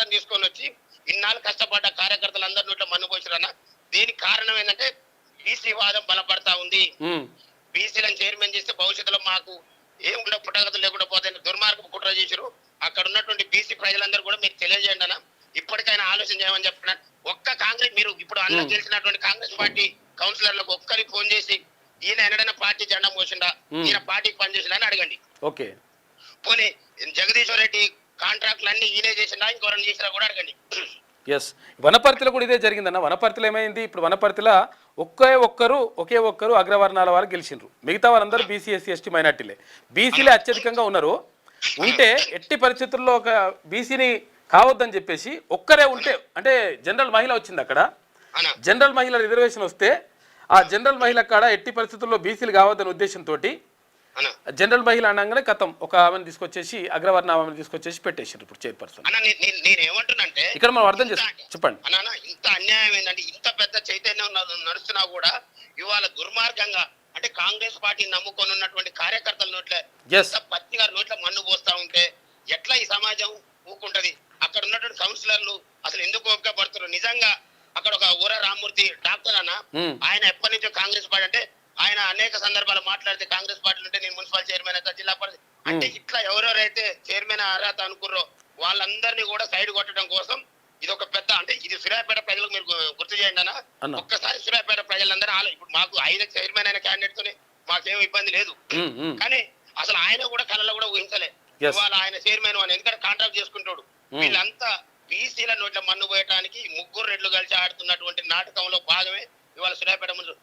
కార్యకర్తను తీసుకొని వచ్చి ఇన్నాళ్ళు కష్టపడ్డ కార్యకర్తలందరి నోట్ల మన్ను పోసిరన్న. దీనికి కారణం ఏంటంటే బీసీ వాదం బలపడతా ఉంది. బీసీలను చైర్మన్ చేస్తే భవిష్యత్తులో మాకు ఏం కూడా పుట్టగతులు లేకుండా పోతే దుర్మార్గం కుట్ర చేశారు. అక్కడ ఉన్నటువంటి బీసీ ప్రజలందరూ కూడా మీరు తెలియజేయండి అన్న. ఇప్పటికైనా ఆలోచన చేయమని చెప్తున్నాను. ఒక్క కాంగ్రెస్ మీరు ఇప్పుడు అన్న గెలిచినటువంటి కాంగ్రెస్ పార్టీ కౌన్సిలర్లకు ఒక్కరికి ఫోన్ చేసి ఈయన ఎన్నడైనా పార్టీ జెండా మోసిండా, ఈయన పార్టీకి పనిచేసిండా అని అడగండి. ఓకే, పోనీ జగదీశ్వర్ రెడ్డి కాంట్రాక్ట్లు అన్ని ఈయనే చేసిండా, ఇంకెవరైనా చేసినా కూడా అడగండి. ఎస్, వనపర్తిలో కూడా ఇదే జరిగిందన్న. వనపర్తిలో ఏమైంది, ఇప్పుడు వనపర్తిలో ఒకే ఒక్కరు అగ్రవర్ణాల వారు గెలిచిండ్రు. మిగతా వారందరూ బీసీ ఎస్సీ ఎస్టీ మైనార్టీలే. బీసీలే అత్యధికంగా ఉన్నారు. ఉంటే ఎట్టి పరిస్థితుల్లో ఒక బీసీని కావద్దని చెప్పేసి ఒక్కరే ఉంటే, అంటే జనరల్ మహిళ వచ్చింది అక్కడ. జనరల్ మహిళ రిజర్వేషన్ వస్తే ఆ జనరల్ మహిళ కాడ ఎట్టి పరిస్థితుల్లో బీసీలు కావద్దనే ఉద్దేశంతో జనరల్ మహిళ అనగానే కథం ఒక ఆమెను తీసుకొచ్చేసి అగ్రవర్ణ ఆమెను తీసుకొచ్చేసి పెట్టేసారు ఇప్పుడు చైర్పర్సన్. నేనేమంటున్నాంటే ఇక్కడ మనం అర్థం చేసుకో, చెప్పండి. ఇంత అన్యాయం ఏంటంటే ఇంత పెద్ద చైతన్యం నడుస్తున్నా కూడా ఇవాళ దుర్మార్గంగా అంటే కాంగ్రెస్ పార్టీ నమ్ముకొని ఉన్నటువంటి కార్యకర్తల నోట్ల పత్తి గారి నోట్ల మన్ను పోస్తా ఉంటే ఎట్లా ఈ సమాజం ఊకుంటది? అక్కడ ఉన్నటువంటి కౌన్సిలర్లు అసలు ఎందుకు ఓపికపడుతున్నారు? నిజంగా అక్కడ ఒక ఊర రామ్మూర్తి డాక్టర్ అన్న, ఆయన ఎప్పటి నుంచో కాంగ్రెస్ పార్టీ అంటే ఆయన అనేక సందర్భాలు మాట్లాడితే కాంగ్రెస్ పార్టీలు ఉంటే నేను మున్సిపల్ చైర్మన్ అయితే జిల్లా పరిషత్ అంటే ఇట్లా ఎవరెవరైతే చైర్మన్ అర్హత అనుకుర్రో వాళ్ళందరినీ కూడా సైడ్ కొట్టడం కోసం ఇది ఒక పెద్ద అంటే ఇది సూర్యాపేట ప్రజలకు మీరు గుర్తు చేయండి అన్న. ఒక్కసారి సూర్యాపేట ప్రజలందరూ ఇప్పుడు మాకు ఆయన చైర్మన్ అయిన క్యాండిడేట్ తోనే మాకేం ఇబ్బంది లేదు, కానీ అసలు ఆయన కూడా కళలో కూడా ఊహించలే ఇవాళ ఆయన చైర్మన్ అని. ఎందుకంటే కాంట్రాక్ట్ చేసుకుంటాడు. వీళ్ళంతా బీసీల నోట్ల మన్ను పోయటానికి ముగ్గురు రెడ్లు కలిసి ఆడుతున్నటువంటి నాటకంలో భాగమే ఇవాళ సూర్యాపేట ముందు.